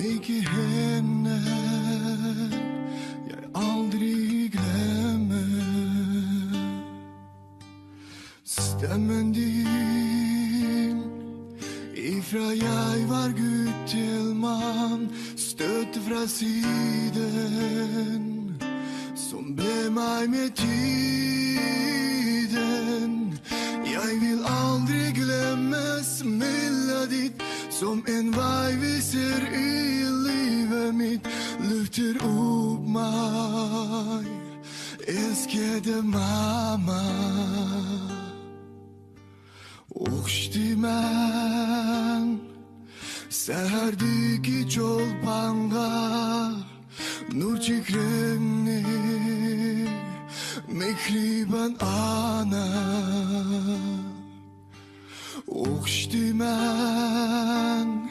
Mycket henne jag aldrig glömmer. Stemmen din ifra jag var guttelmann stötte fra siden som ber mig med tiden. Jag vill aldrig glömma smilla ditt som en veiviser i livet mitt lyfter upp mig. Älskade mamma Uçti men Seherdik ki çolpanga Nur çikremni Mekriben ana Uçti men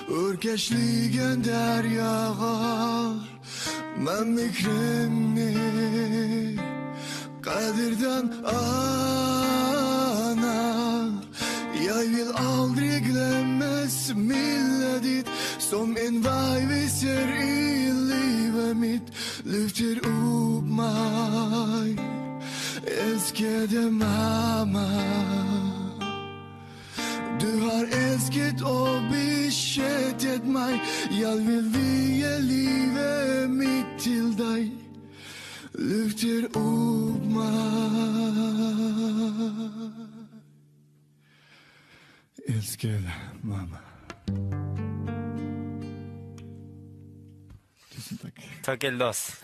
Örkeşligen deryağa Men mekremni Kadirden ana Jag vill aldrig glömma smilla ditt som en veiviser i livet mitt lyfter upp mig. Älskade mamma, du har älskat och beskyttat mig. Jag vill via livet mitt till dig lyfter upp mig. Älskade mamma. Tusen tack. Takk, Eldås.